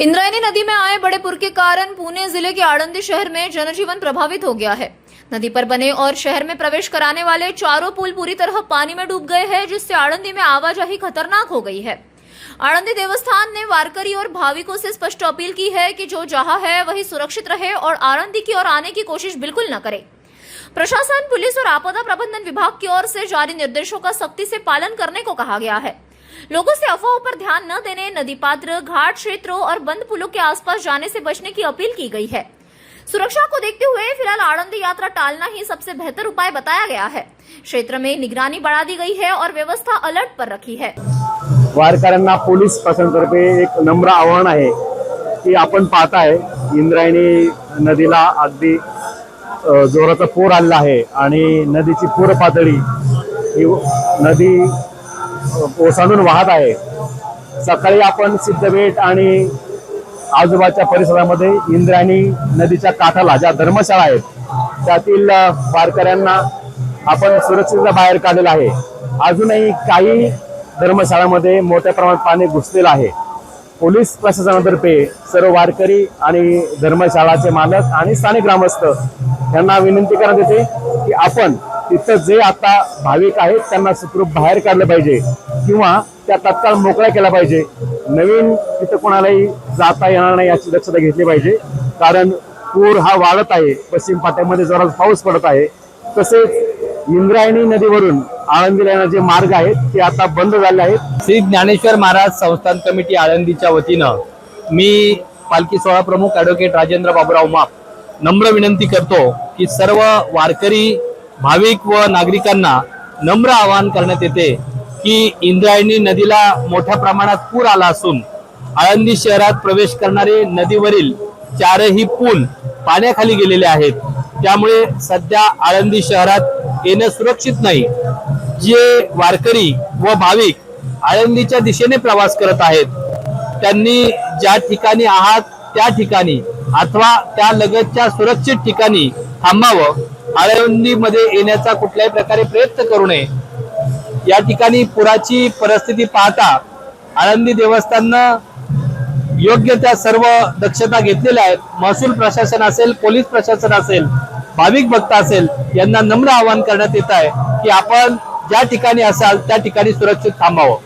इंद्रायणी नदी में आए बड़े पुर के कारण पुणे जिले के आळंदी शहर में जनजीवन प्रभावित हो गया है। नदी पर बने और शहर में प्रवेश कराने वाले चारों पुल पूरी तरह पानी में डूब गए हैं, जिससे आळंदी में आवाजाही खतरनाक हो गई है। आळंदी देवस्थान ने वारकरी और भाविकों से स्पष्ट अपील की है कि जो जहां है वही सुरक्षित रहे और आळंदी की ओर आने की कोशिश बिल्कुल न करे। प्रशासन, पुलिस और आपदा प्रबंधन विभाग की ओर से जारी निर्देशों का सख्ती से पालन करने को कहा गया है। लोगों से अफवाहों पर ध्यान न देने, नदी पात्र, घाट क्षेत्रों और बंद पुलों के आसपास जाने से बचने की अपील की गई है। सुरक्षा को देखते हुए फिलहाल आळंदी यात्रा टालना ही सबसे बेहतर उपाय बताया गया है। क्षेत्र में निगरानी बढ़ा दी गई है और व्यवस्था अलर्ट पर रखी है। वारकऱ्यांना पोलीस प्रशासनातर्फे एक नम्र आवाहन आहे की आपण पाहताय इंद्रायणी नदीला अगदी जोराचा पूर आलेला आहे आणि नदीची पूर पातळी ही नदी ओसांडून वाहत आहे। सकाळी आपण सिद्धबेट आणि आजूबाजूच्या परिसरामध्ये इंद्रायणी नदीच्या काठाला ज्या धर्मशाळा आहेत त्यातील वारकऱ्यांना आपण सुरक्षितता बाहेर काढलेला आहे। अजूनही काही धर्मशाळांमध्ये मोठ्या प्रमाणात पाणी घुसलेलं आहे। पोलीस प्रशासनातर्फे सर्व वारकरी आणि धर्मशाळाचे मालक आणि स्थानिक ग्रामस्थ यांना विनंती करण्यात येते की आपण तिथं जे आता भाविक आहेत त्यांना सुखरूप बाहेर काढलं पाहिजे किंवा त्या तत्काळ मोकळ्या केला पाहिजे। नवीन तिथं कोणालाही जाता येणार नाही याची दक्षता घेतली पाहिजे, कारण पूर हा वाढत आहे। पश्चिम पाट्यामध्ये जोरात पाऊस पडत आहे। तसेच इंद्रायणी नदीवरून आळंदीला येणारे मार्ग आहेत ते आता बंद झाले आहेत। श्री ज्ञानेश्वर महाराज संस्थान कमिटी आळंदीच्या वतीनं मी पालखी सोहळा प्रमुख ॲडव्होकेट राजेंद्र बाबूराव माप नम्र विनंती करतो की सर्व वारकरी भाविक व नागरिकांना नम्र आवाहन करण्यात येते की इंद्रायणी नदीला मोठ्या प्रमाणात पूर आला असून आळंदी शहरात प्रवेश करणारे नदीवरील चारही पूल पाण्याखाली गेलेले आहेत। त्यामुळे सध्या आळंदी शहरात येणं सुरक्षित नाही। जे वारकरी व भाविक आळंदीच्या दिशेने प्रवास करत आहेत त्यांनी ज्या ठिकाणी आहात त्या ठिकाणी अथवा त्या लगतच्या सुरक्षित ठिकाणी थांबावं। आळंदीमध्ये येण्याचा कुठल्याही प्रकारे प्रयत्न करू नये। या ठिकाणी पुराची परिस्थिती पाहता आळंदी देवस्थाननं योग्य त्या सर्व दक्षता घेतलेल्या आहेत। महसूल प्रशासन असेल, पोलीस प्रशासन असेल, भाविक भक्त असेल, यांना नम्र आवाहन करण्यात येत आहे की आपण ज्या ठिकाणी असाल त्या ठिकाणी सुरक्षित थांबावं।